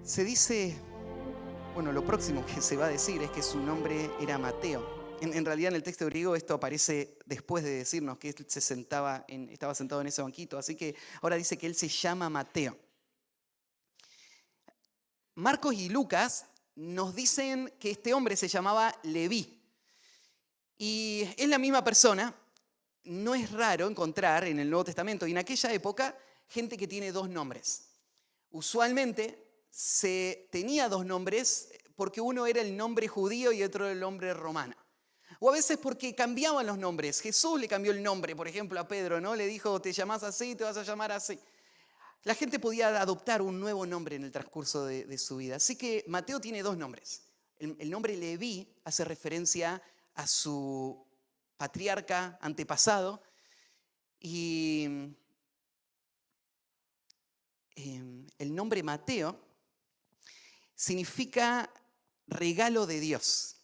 Se dice, bueno, lo próximo que se va a decir es que su nombre era Mateo. En realidad en el texto griego esto aparece después de decirnos que él estaba sentado en ese banquito, así que ahora dice que él se llama Mateo. Marcos y Lucas nos dicen que este hombre se llamaba Leví. Y es la misma persona. No es raro encontrar en el Nuevo Testamento y en aquella época gente que tiene dos nombres. Usualmente se tenía dos nombres porque uno era el nombre judío y otro el nombre romano. O a veces porque cambiaban los nombres. Jesús le cambió el nombre, por ejemplo, a Pedro, ¿no? Le dijo, te llamás así, te vas a llamar así. La gente podía adoptar un nuevo nombre en el transcurso de su vida. Así que Mateo tiene dos nombres. El nombre Leví hace referencia a su patriarca antepasado y el nombre Mateo significa regalo de Dios.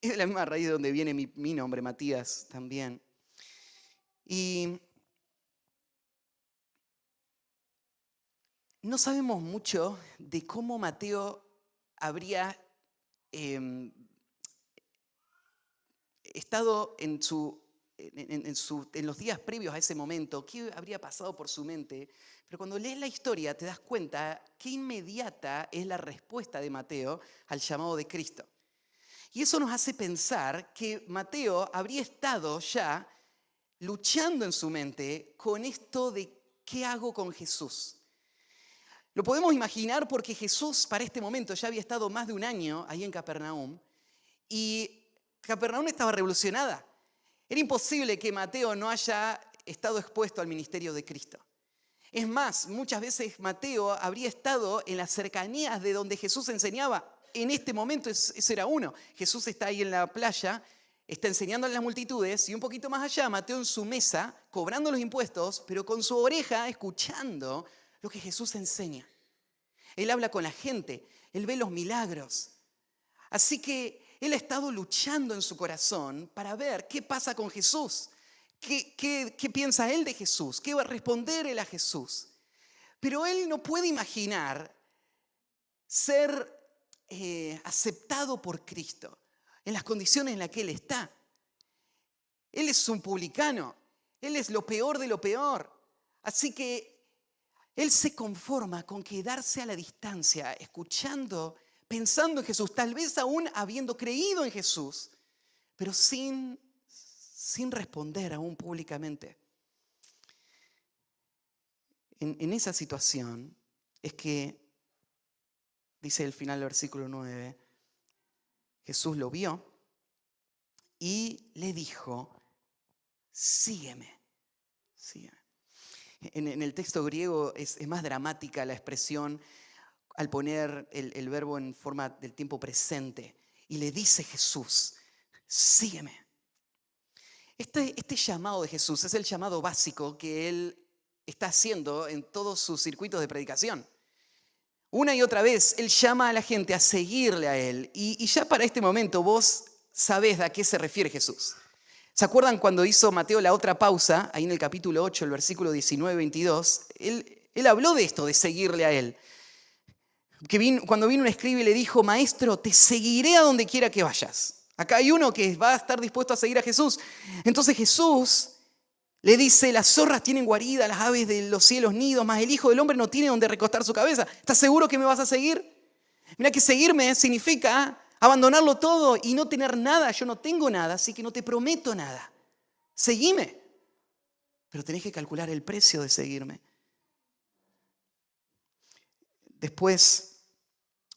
Es de la misma raíz de donde viene mi nombre, Matías, también. Y no sabemos mucho de cómo Mateo habría estado en los días previos a ese momento, qué habría pasado por su mente. Pero cuando lees la historia te das cuenta qué inmediata es la respuesta de Mateo al llamado de Cristo. Y eso nos hace pensar que Mateo habría estado ya luchando en su mente con esto de ¿qué hago con Jesús? Lo podemos imaginar porque Jesús para este momento ya había estado más de un año ahí en Capernaum y Capernaum estaba revolucionada. Era imposible que Mateo no haya estado expuesto al ministerio de Cristo. Es más, muchas veces Mateo habría estado en las cercanías de donde Jesús enseñaba. En este momento ese era uno. Jesús está ahí en la playa, está enseñando a las multitudes y un poquito más allá, Mateo en su mesa, cobrando los impuestos, pero con su oreja escuchando lo que Jesús enseña. Él habla con la gente, él ve los milagros. Así que él ha estado luchando en su corazón para ver qué pasa con Jesús. ¿Qué piensa él de Jesús? ¿Qué va a responder él a Jesús? Pero él no puede imaginar ser aceptado por Cristo en las condiciones en las que él está. Él es un publicano, él es lo peor de lo peor. Así que él se conforma con quedarse a la distancia, escuchando, pensando en Jesús, tal vez aún habiendo creído en Jesús, pero sin responder aún públicamente. En esa situación es que, dice el final del versículo 9, Jesús lo vio y le dijo, sígueme, sígueme. En el texto griego es más dramática la expresión al poner el verbo en forma del tiempo presente. Y le dice Jesús, sígueme. Este llamado de Jesús es el llamado básico que él está haciendo en todos sus circuitos de predicación. Una y otra vez, él llama a la gente a seguirle a él. Y ya para este momento vos sabés a qué se refiere Jesús. ¿Se acuerdan cuando hizo Mateo la otra pausa, ahí en el capítulo 8, el versículo 19-22? Él habló de esto, de seguirle a él. Cuando vino un escriba y le dijo, maestro, te seguiré a donde quiera que vayas. Acá hay uno que va a estar dispuesto a seguir a Jesús. Entonces Jesús le dice, las zorras tienen guarida, las aves de los cielos nidos, mas el Hijo del Hombre no tiene donde recostar su cabeza. ¿Estás seguro que me vas a seguir? Mira que seguirme significa abandonarlo todo y no tener nada. Yo no tengo nada, así que no te prometo nada. Seguime. Pero tenés que calcular el precio de seguirme. Después,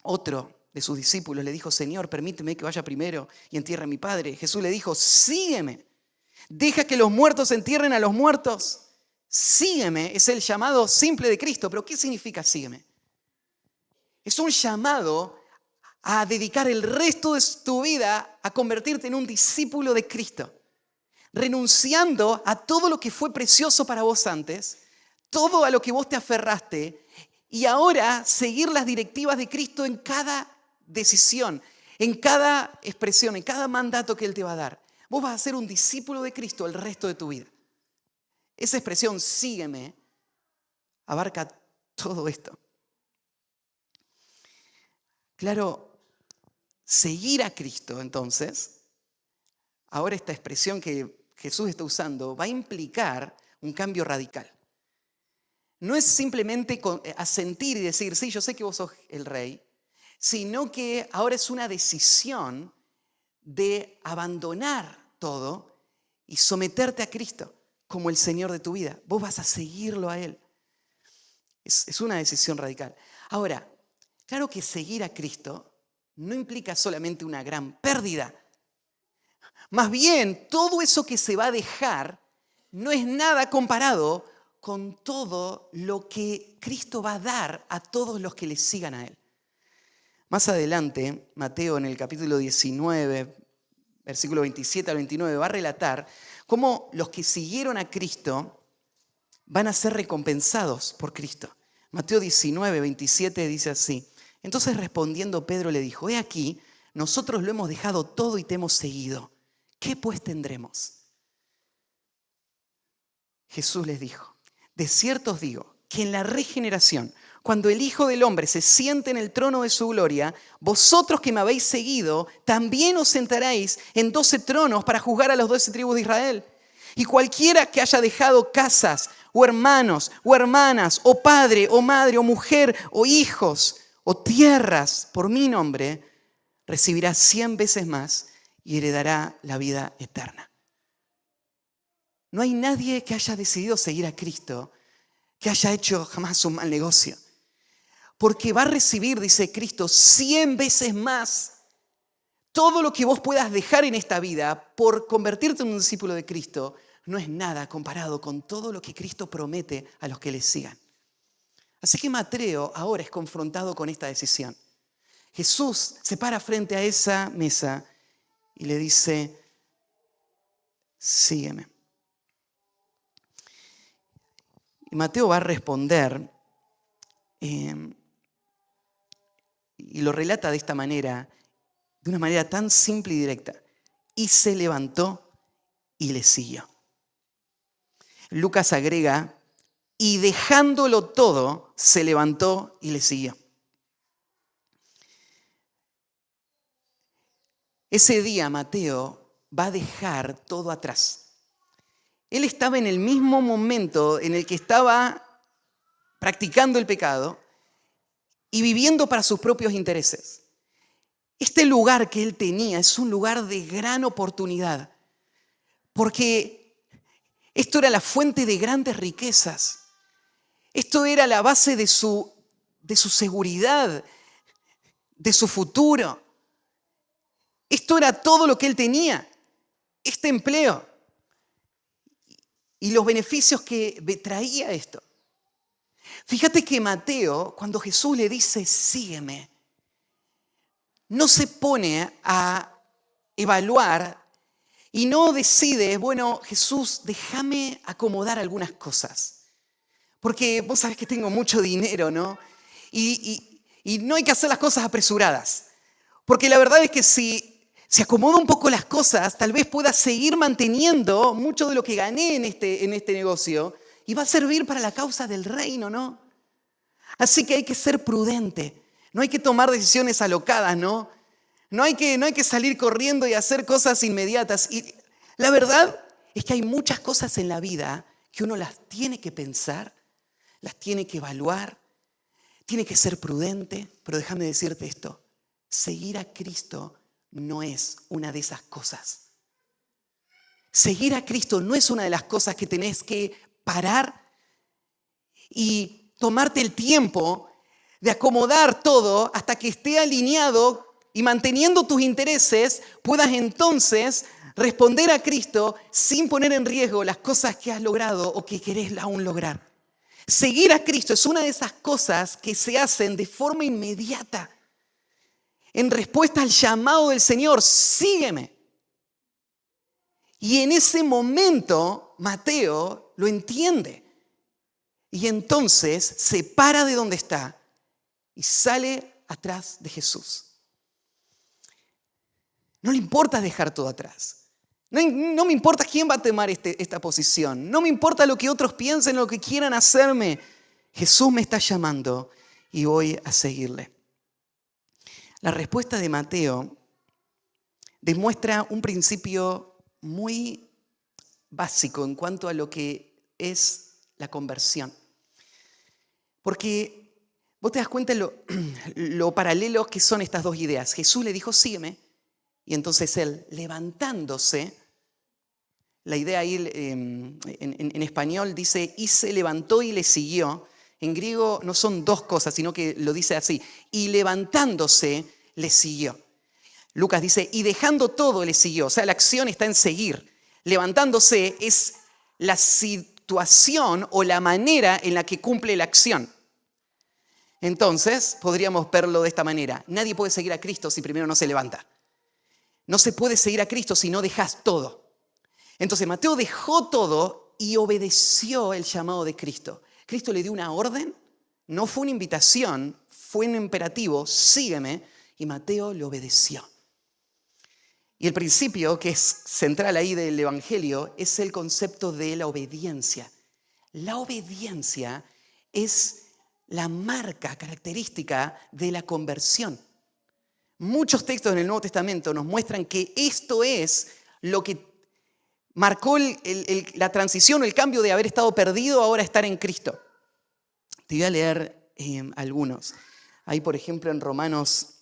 otro de sus discípulos le dijo, Señor, permíteme que vaya primero y entierre a mi padre. Jesús le dijo, sígueme. Deja que los muertos entierren a los muertos. Sígueme. Es el llamado simple de Cristo. Pero ¿qué significa sígueme? Es un llamado a dedicar el resto de tu vida a convertirte en un discípulo de Cristo. Renunciando a todo lo que fue precioso para vos antes, todo a lo que vos te aferraste, y ahora seguir las directivas de Cristo en cada decisión, en cada expresión, en cada mandato que Él te va a dar. Vos vas a ser un discípulo de Cristo el resto de tu vida. Esa expresión, sígueme, abarca todo esto. Claro, seguir a Cristo, entonces, ahora esta expresión que Jesús está usando va a implicar un cambio radical. No es simplemente asentir y decir, sí, yo sé que vos sos el rey, sino que ahora es una decisión de abandonar todo y someterte a Cristo como el Señor de tu vida. Vos vas a seguirlo a Él. Es una decisión radical. Ahora, claro que seguir a Cristo no implica solamente una gran pérdida. Más bien, todo eso que se va a dejar no es nada comparado con todo lo que Cristo va a dar a todos los que le sigan a Él. Más adelante, Mateo en el capítulo 19, versículo 27 al 29, va a relatar cómo los que siguieron a Cristo van a ser recompensados por Cristo. Mateo 19, 27 dice así: entonces respondiendo Pedro le dijo, he aquí, nosotros lo hemos dejado todo y te hemos seguido. ¿Qué pues tendremos? Jesús les dijo, de cierto os digo que en la regeneración, cuando el Hijo del Hombre se siente en el trono de su gloria, vosotros que me habéis seguido, también os sentaréis en 12 tronos para juzgar a las 12 tribus de Israel. Y cualquiera que haya dejado casas, o hermanos, o hermanas, o padre, o madre, o mujer, o hijos, o tierras, por mi nombre, recibirá 100 veces más y heredará la vida eterna. No hay nadie que haya decidido seguir a Cristo que haya hecho jamás un mal negocio. Porque va a recibir, dice Cristo, 100 veces más. Todo lo que vos puedas dejar en esta vida por convertirte en un discípulo de Cristo no es nada comparado con todo lo que Cristo promete a los que le sigan. Así que Mateo ahora es confrontado con esta decisión. Jesús se para frente a esa mesa y le dice, sígueme. Y Mateo va a responder y lo relata de esta manera, de una manera tan simple y directa. Y se levantó y le siguió. Lucas agrega, y dejándolo todo, se levantó y le siguió. Ese día Mateo va a dejar todo atrás. Él estaba en el mismo momento en el que estaba practicando el pecado y viviendo para sus propios intereses. Este lugar que él tenía es un lugar de gran oportunidad, porque esto era la fuente de grandes riquezas. Esto era la base de su seguridad, de su futuro. Esto era todo lo que él tenía, este empleo y los beneficios que traía esto. Fíjate que Mateo, cuando Jesús le dice, sígueme, no se pone a evaluar y no decide, bueno, Jesús, déjame acomodar algunas cosas. Porque vos sabés que tengo mucho dinero, ¿no? Y no hay que hacer las cosas apresuradas. Porque la verdad es que si acomoda un poco las cosas, tal vez pueda seguir manteniendo mucho de lo que gané en este negocio y va a servir para la causa del reino, ¿no? Así que hay que ser prudente. No hay que tomar decisiones alocadas, ¿no? No hay que salir corriendo y hacer cosas inmediatas. Y la verdad es que hay muchas cosas en la vida que uno las tiene que pensar, las tiene que evaluar, tiene que ser prudente. Pero déjame decirte esto, seguir a Cristo no es una de esas cosas. Seguir a Cristo no es una de las cosas que tenés que parar y tomarte el tiempo de acomodar todo hasta que esté alineado y manteniendo tus intereses, puedas entonces responder a Cristo sin poner en riesgo las cosas que has logrado o que querés aún lograr. Seguir a Cristo es una de esas cosas que se hacen de forma inmediata. En respuesta al llamado del Señor, sígueme. Y en ese momento, Mateo lo entiende. Y entonces se para de donde está y sale atrás de Jesús. No le importa dejar todo atrás. No me importa quién va a tomar esta posición. No me importa lo que otros piensen, lo que quieran hacerme. Jesús me está llamando y voy a seguirle. La respuesta de Mateo demuestra un principio muy básico en cuanto a lo que es la conversión. Porque vos te das cuenta lo paralelos que son estas dos ideas. Jesús le dijo, sígueme, y entonces él, levantándose, la idea ahí en español dice, y se levantó y le siguió. En griego no son dos cosas, sino que lo dice así, y levantándose le siguió. Lucas dice, y dejando todo le siguió. O sea, la acción está en seguir. Levantándose es la situación o la manera en la que cumple la acción. Entonces, podríamos verlo de esta manera. Nadie puede seguir a Cristo si primero no se levanta. No se puede seguir a Cristo si no dejas todo. Entonces, Mateo dejó todo y obedeció el llamado de Cristo. Cristo le dio una orden, no fue una invitación, fue un imperativo, sígueme, y Mateo le obedeció. Y el principio que es central ahí del Evangelio es el concepto de la obediencia. La obediencia es la marca característica de la conversión. Muchos textos en el Nuevo Testamento nos muestran que esto es lo que marcó la transición o el cambio de haber estado perdido a ahora estar en Cristo. Te voy a leer algunos. Ahí, por ejemplo, en Romanos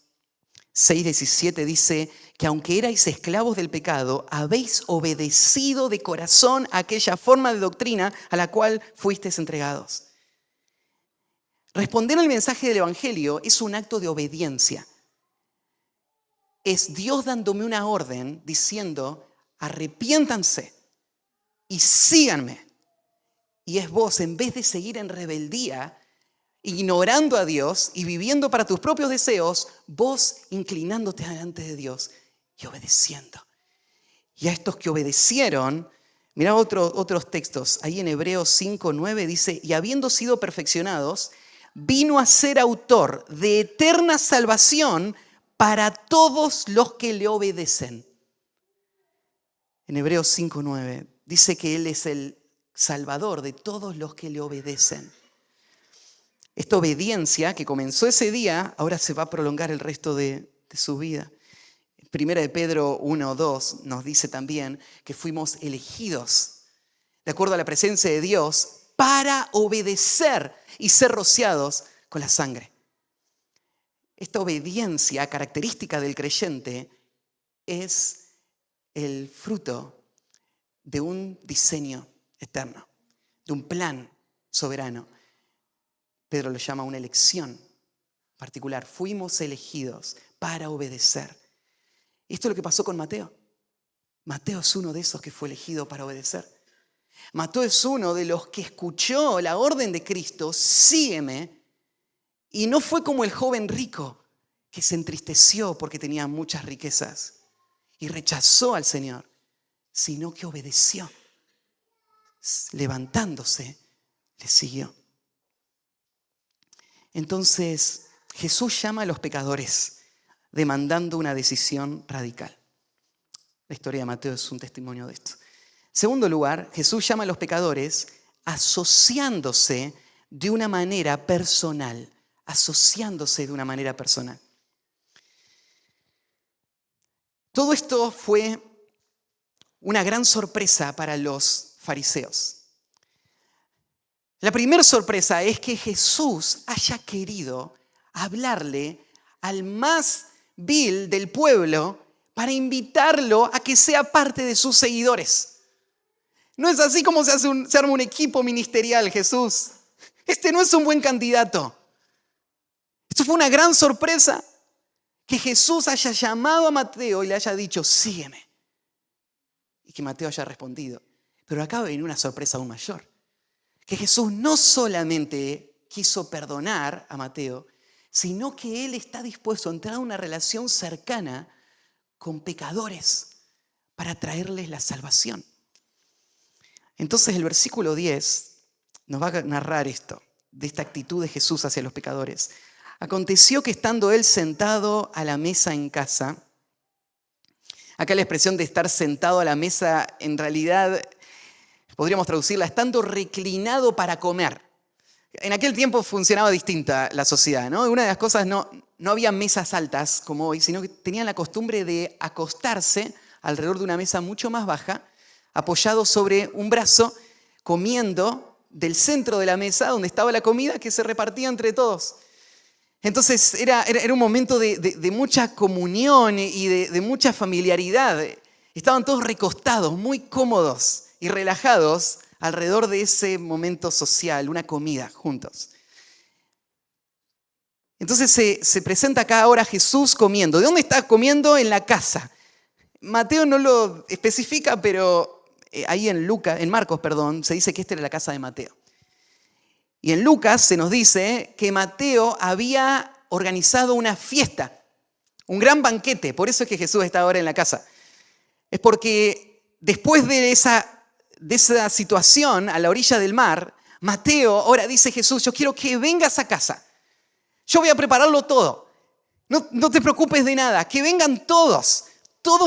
6:17 dice que aunque erais esclavos del pecado, habéis obedecido de corazón a aquella forma de doctrina a la cual fuisteis entregados. Responder al mensaje del Evangelio es un acto de obediencia. Es Dios dándome una orden diciendo, arrepiéntanse y síganme. Y es vos, en vez de seguir en rebeldía, ignorando a Dios y viviendo para tus propios deseos, vos inclinándote delante de Dios y obedeciendo. Y a estos que obedecieron, mirá otros textos. Ahí en Hebreos 5:9 dice, y habiendo sido perfeccionados, vino a ser autor de eterna salvación para todos los que le obedecen. En Hebreos 5:9 dice que Él es el Salvador de todos los que le obedecen. Esta obediencia que comenzó ese día, ahora se va a prolongar el resto de su vida. Primera de Pedro 1:2 nos dice también que fuimos elegidos, de acuerdo a la presencia de Dios, para obedecer y ser rociados con la sangre. Esta obediencia característica del creyente es el fruto de un diseño eterno, de un plan soberano. Pedro lo llama una elección particular. Fuimos elegidos para obedecer. Esto es lo que pasó con Mateo. Mateo es uno de esos que fue elegido para obedecer. Mateo es uno de los que escuchó la orden de Cristo, sígueme, y no fue como el joven rico que se entristeció porque tenía muchas riquezas y rechazó al Señor, sino que obedeció. Levantándose, le siguió. Entonces, Jesús llama a los pecadores, demandando una decisión radical. La historia de Mateo es un testimonio de esto. En segundo lugar, Jesús llama a los pecadores asociándose de una manera personal. Asociándose de una manera personal. Todo esto fue una gran sorpresa para los fariseos. La primera sorpresa es que Jesús haya querido hablarle al más vil del pueblo para invitarlo a que sea parte de sus seguidores. No es así como se arma un equipo ministerial, Jesús. Este no es un buen candidato. Esto fue una gran sorpresa, que Jesús haya llamado a Mateo y le haya dicho, sígueme. Y que Mateo haya respondido. Pero acá va a venir una sorpresa aún mayor. Que Jesús no solamente quiso perdonar a Mateo, sino que Él está dispuesto a entrar en una relación cercana con pecadores para traerles la salvación. Entonces el versículo 10 nos va a narrar esto, de esta actitud de Jesús hacia los pecadores. Aconteció que estando Él sentado a la mesa en casa, acá la expresión de estar sentado a la mesa en realidad podríamos traducirla estando reclinado para comer. En aquel tiempo funcionaba distinta la sociedad, ¿no? Una de las cosas, no había mesas altas como hoy, sino que tenían la costumbre de acostarse alrededor de una mesa mucho más baja, apoyado sobre un brazo, comiendo del centro de la mesa donde estaba la comida que se repartía entre todos. Entonces era un momento de mucha comunión y de mucha familiaridad. Estaban todos recostados, muy cómodos y relajados alrededor de ese momento social, una comida juntos. Entonces se presenta acá ahora Jesús comiendo. ¿De dónde está comiendo? En la casa. Mateo no lo especifica, pero ahí en Marcos, se dice que esta era la casa de Mateo. Y en Lucas se nos dice que Mateo había organizado una fiesta, un gran banquete. Por eso es que Jesús está ahora en la casa. Es porque después de esa situación a la orilla del mar, Mateo ahora dice: Jesús, yo quiero que vengas a casa. Yo voy a prepararlo todo. No te preocupes de nada. Que vengan todos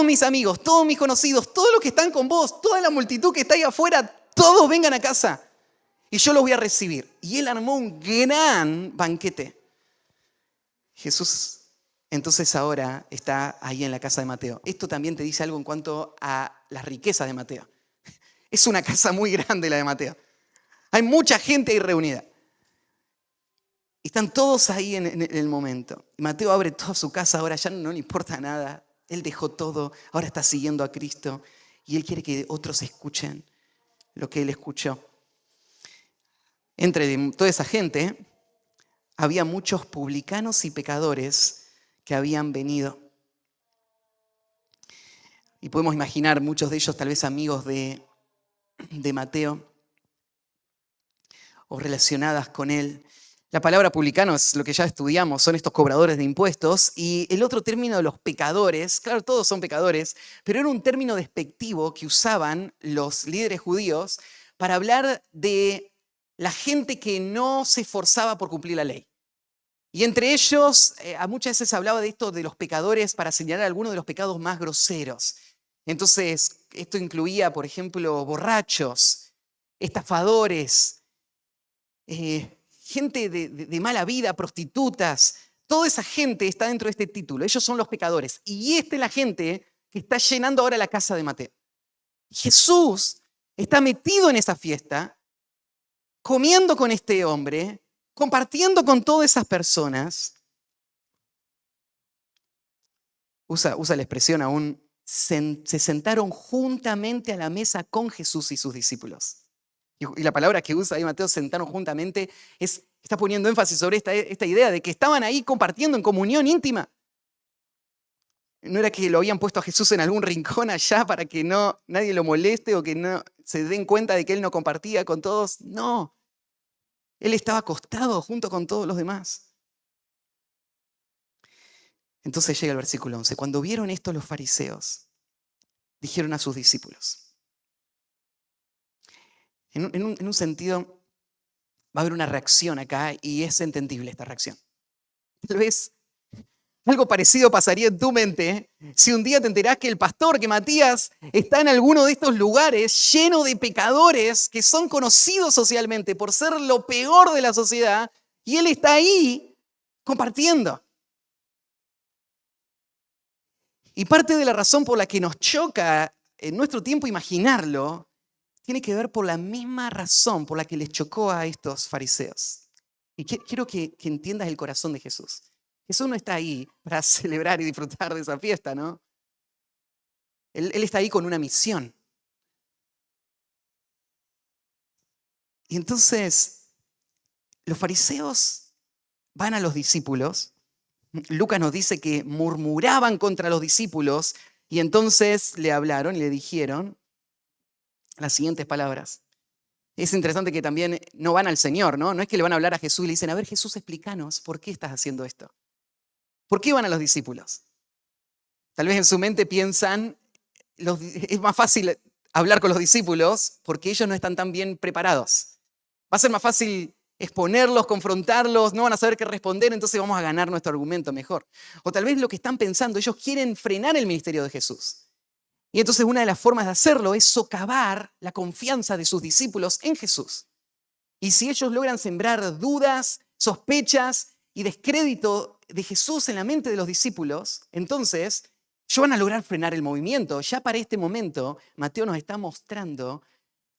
mis amigos, todos mis conocidos, todos los que están con vos, toda la multitud que está ahí afuera, todos vengan a casa. Y yo los voy a recibir. Y él armó un gran banquete. Jesús entonces ahora está ahí en la casa de Mateo. Esto también te dice algo en cuanto a las riquezas de Mateo. Es una casa muy grande la de Mateo. Hay mucha gente ahí reunida. Están todos ahí en el momento. Mateo abre toda su casa, ahora ya no le importa nada. Él dejó todo, ahora está siguiendo a Cristo. Y él quiere que otros escuchen lo que él escuchó. Entre toda esa gente había muchos publicanos y pecadores que habían venido. Y podemos imaginar muchos de ellos tal vez amigos de Mateo o relacionadas con él. La palabra publicano es lo que ya estudiamos, son estos cobradores de impuestos. Y el otro término de los pecadores, claro, todos son pecadores, pero era un término despectivo que usaban los líderes judíos para hablar de la gente que no se esforzaba por cumplir la ley. Y entre ellos, muchas veces hablaba de esto de los pecadores para señalar algunos de los pecados más groseros. Entonces, esto incluía, por ejemplo, borrachos, estafadores, gente de mala vida, prostitutas. Toda esa gente está dentro de este título. Ellos son los pecadores. Y esta es la gente que está llenando ahora la casa de Mateo. Jesús está metido en esa fiesta, comiendo con este hombre, compartiendo con todas esas personas. Usa la expresión aún, se sentaron juntamente a la mesa con Jesús y sus discípulos. Y la palabra que usa ahí Mateo, sentaron juntamente, está poniendo énfasis sobre esta idea de que estaban ahí compartiendo en comunión íntima. No era que lo habían puesto a Jesús en algún rincón allá para que nadie lo moleste o que no se den cuenta de que él no compartía con todos. No. Él estaba acostado junto con todos los demás. Entonces llega el versículo 11. Cuando vieron esto los fariseos, dijeron a sus discípulos. En un sentido, va a haber una reacción acá y es entendible esta reacción. Tal vez algo parecido pasaría en tu mente si un día te enterás que el pastor, que Matías, está en alguno de estos lugares lleno de pecadores que son conocidos socialmente por ser lo peor de la sociedad y él está ahí compartiendo. Y parte de la razón por la que nos choca en nuestro tiempo imaginarlo tiene que ver por la misma razón por la que les chocó a estos fariseos. Y quiero que entiendas el corazón de Jesús. Jesús no está ahí para celebrar y disfrutar de esa fiesta, ¿no? Él está ahí con una misión. Y entonces, los fariseos van a los discípulos. Lucas nos dice que murmuraban contra los discípulos y entonces le hablaron y le dijeron las siguientes palabras. Es interesante que también no van al Señor, ¿no? No es que le van a hablar a Jesús y le dicen: a ver, Jesús, explícanos, ¿por qué estás haciendo esto? ¿Por qué van a los discípulos? Tal vez en su mente piensan, es más fácil hablar con los discípulos porque ellos no están tan bien preparados. Va a ser más fácil exponerlos, confrontarlos, no van a saber qué responder, entonces vamos a ganar nuestro argumento mejor. O tal vez lo que están pensando, ellos quieren frenar el ministerio de Jesús. Y entonces una de las formas de hacerlo es socavar la confianza de sus discípulos en Jesús. Y si ellos logran sembrar dudas, sospechas y descrédito de Jesús en la mente de los discípulos, entonces ellos van a lograr frenar el movimiento. Ya para este momento, Mateo nos está mostrando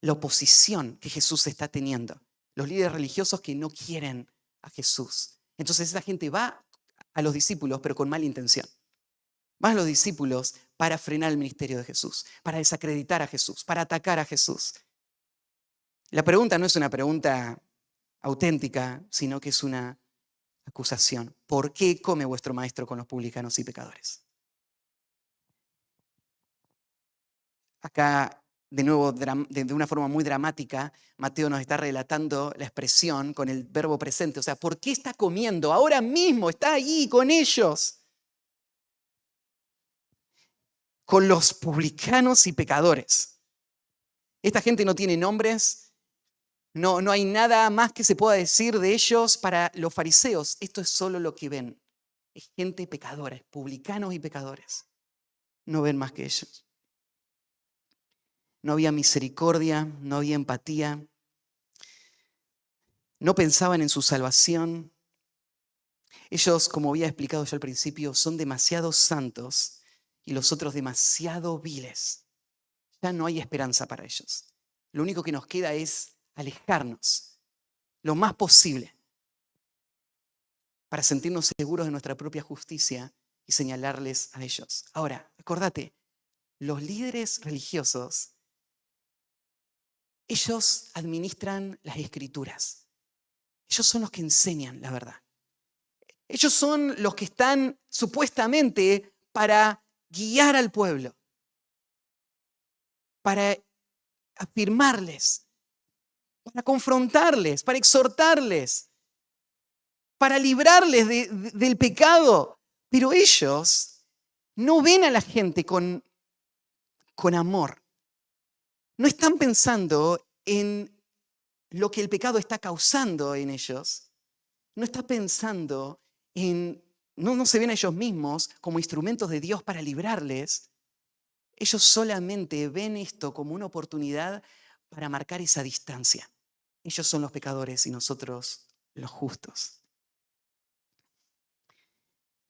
la oposición que Jesús está teniendo. Los líderes religiosos que no quieren a Jesús. Entonces esa gente va a los discípulos, pero con mala intención. Va a los discípulos para frenar el ministerio de Jesús, para desacreditar a Jesús, para atacar a Jesús. La pregunta no es una pregunta auténtica, sino que es una acusación. ¿Por qué come vuestro maestro con los publicanos y pecadores? Acá, de nuevo, de una forma muy dramática, Mateo nos está relatando la expresión con el verbo presente. O sea, ¿por qué está comiendo? Ahora mismo está ahí con ellos. Con los publicanos y pecadores. Esta gente no tiene nombres. No hay nada más que se pueda decir de ellos para los fariseos. Esto es solo lo que ven. Es gente pecadora, es publicanos y pecadores. No ven más que ellos. No había misericordia, no había empatía. No pensaban en su salvación. Ellos, como había explicado yo al principio, son demasiado santos y los otros demasiado viles. Ya no hay esperanza para ellos. Lo único que nos queda es alejarnos lo más posible para sentirnos seguros de nuestra propia justicia y señalarles a ellos. Ahora, acordate, los líderes religiosos, ellos administran las escrituras. Ellos son los que enseñan la verdad. Ellos son los que están supuestamente para guiar al pueblo, para afirmarles, para confrontarles, para exhortarles, para librarles del pecado. Pero ellos no ven a la gente con amor. No están pensando en lo que el pecado está causando en ellos. No está pensando en, no se ven a ellos mismos como instrumentos de Dios para librarles. Ellos solamente ven esto como una oportunidad para marcar esa distancia. Ellos son los pecadores y nosotros los justos.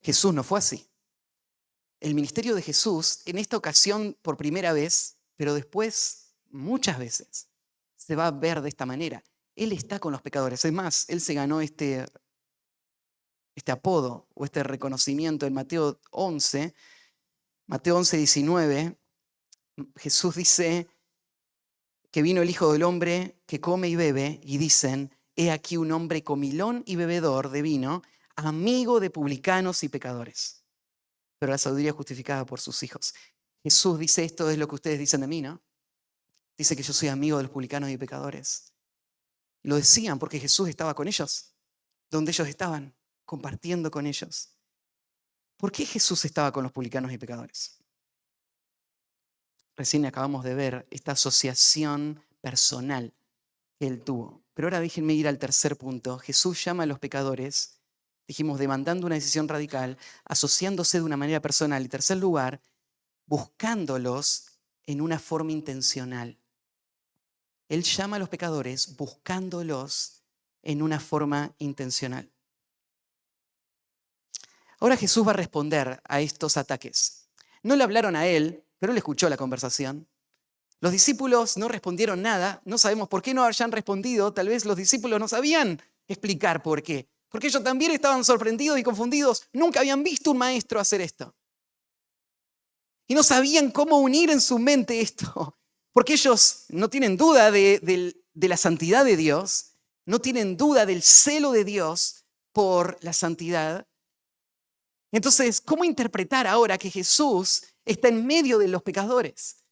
Jesús no fue así. El ministerio de Jesús, en esta ocasión por primera vez, pero después muchas veces, se va a ver de esta manera. Él está con los pecadores. Es más, Él se ganó este apodo o este reconocimiento en Mateo 11, 19, Jesús dice que vino el Hijo del Hombre que come y bebe y dicen, he aquí un hombre comilón y bebedor de vino, amigo de publicanos y pecadores. Pero la sabiduría es justificada por sus hijos. Jesús dice, esto es lo que ustedes dicen de mí, ¿no? Dice que yo soy amigo de los publicanos y pecadores. Lo decían porque Jesús estaba con ellos, donde ellos estaban, compartiendo con ellos. ¿Por qué Jesús estaba con los publicanos y pecadores? Recién acabamos de ver esta asociación personal que él tuvo. Pero ahora déjenme ir al tercer punto. Jesús llama a los pecadores, dijimos, demandando una decisión radical, asociándose de una manera personal. Y en tercer lugar, buscándolos en una forma intencional. Él llama a los pecadores buscándolos en una forma intencional. Ahora Jesús va a responder a estos ataques. No le hablaron a él, pero él escuchó la conversación. Los discípulos no respondieron nada. No sabemos por qué no hayan respondido. Tal vez los discípulos no sabían explicar por qué. Porque ellos también estaban sorprendidos y confundidos. Nunca habían visto un maestro hacer esto. Y no sabían cómo unir en su mente esto. Porque ellos no tienen duda de la santidad de Dios. No tienen duda del celo de Dios por la santidad. Entonces, ¿cómo interpretar ahora que Jesús está en medio de los pecadores?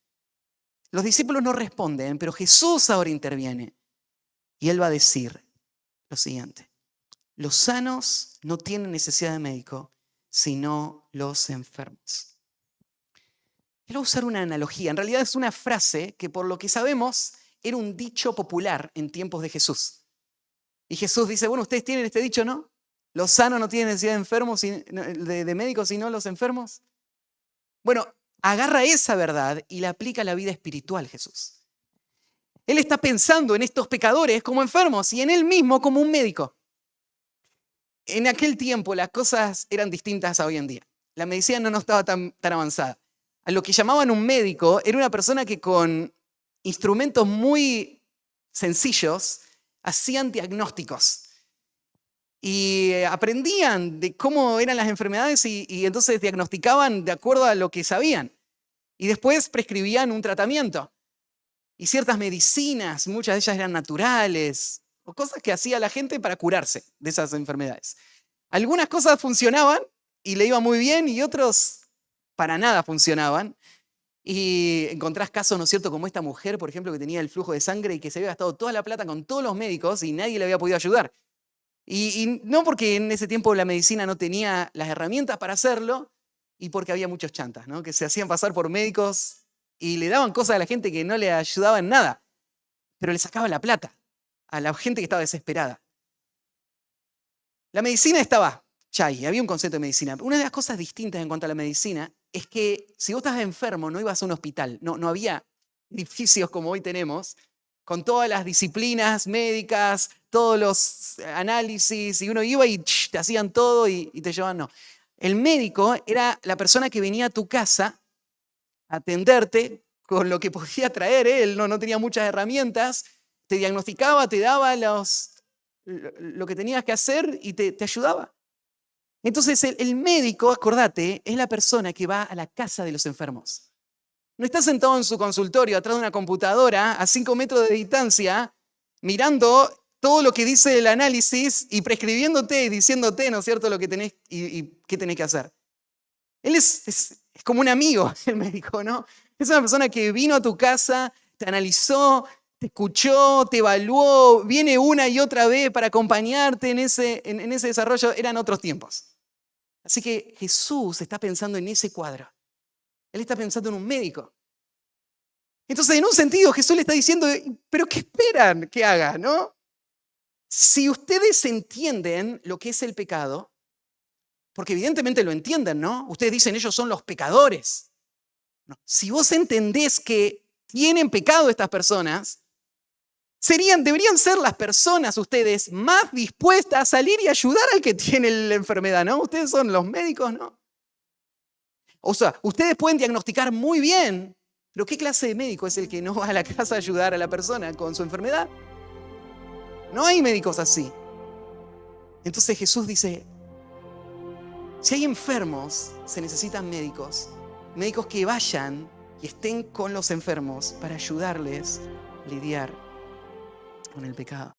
Los discípulos no responden, pero Jesús ahora interviene. Y Él va a decir lo siguiente. Los sanos no tienen necesidad de médico, sino los enfermos. Él va a usar una analogía. En realidad es una frase que, por lo que sabemos, era un dicho popular en tiempos de Jesús. Y Jesús dice, bueno, ustedes tienen este dicho, ¿no? Los sanos no tienen necesidad de enfermos, de médicos, sino los enfermos. Bueno, agarra esa verdad y la aplica a la vida espiritual Jesús. Él está pensando en estos pecadores como enfermos y en él mismo como un médico. En aquel tiempo las cosas eran distintas a hoy en día. La medicina no estaba tan avanzada. A lo que llamaban un médico era una persona que con instrumentos muy sencillos hacían diagnósticos y aprendían de cómo eran las enfermedades y entonces diagnosticaban de acuerdo a lo que sabían. Y después prescribían un tratamiento. Y ciertas medicinas, muchas de ellas eran naturales, o cosas que hacía la gente para curarse de esas enfermedades. Algunas cosas funcionaban y le iba muy bien y otros para nada funcionaban. Y encontrás casos, ¿no es cierto?, como esta mujer, por ejemplo, que tenía el flujo de sangre y que se había gastado toda la plata con todos los médicos y nadie le había podido ayudar. Y no porque en ese tiempo la medicina no tenía las herramientas para hacerlo y porque había muchos chantas, ¿no?, que se hacían pasar por médicos y le daban cosas a la gente que no le ayudaba en nada, pero le sacaban la plata a la gente que estaba desesperada. La medicina estaba ya ahí, había un concepto de medicina. Una de las cosas distintas en cuanto a la medicina es que si vos estabas enfermo no ibas a un hospital, no había edificios como hoy tenemos, con todas las disciplinas médicas, todos los análisis, y uno iba y te hacían todo y te llevaban, no. El médico era la persona que venía a tu casa atenderte con lo que podía traer. Él no tenía muchas herramientas, te diagnosticaba, te daba lo que tenías que hacer y te ayudaba. Entonces el médico, acordate, es la persona que va a la casa de los enfermos. No está sentado en su consultorio atrás de una computadora a 5 metros de distancia mirando todo lo que dice el análisis y prescribiéndote y diciéndote, ¿no es cierto?, lo que tenés y qué tenés que hacer. Él es como un amigo, el médico, ¿no? Es una persona que vino a tu casa, te analizó, te escuchó, te evaluó, viene una y otra vez para acompañarte en ese desarrollo. Eran otros tiempos. Así que Jesús está pensando en ese cuadro. Él está pensando en un médico. Entonces, en un sentido, Jesús le está diciendo, ¿pero qué esperan que haga, no? Si ustedes entienden lo que es el pecado, porque evidentemente lo entienden, ¿no? Ustedes dicen, ellos son los pecadores. No. Si vos entendés que tienen pecado estas personas, deberían ser las personas ustedes más dispuestas a salir y ayudar al que tiene la enfermedad, ¿no? Ustedes son los médicos, ¿no? O sea, ustedes pueden diagnosticar muy bien, pero ¿qué clase de médico es el que no va a la casa a ayudar a la persona con su enfermedad? No hay médicos así. Entonces Jesús dice, si hay enfermos, se necesitan médicos que vayan y estén con los enfermos para ayudarles a lidiar con el pecado.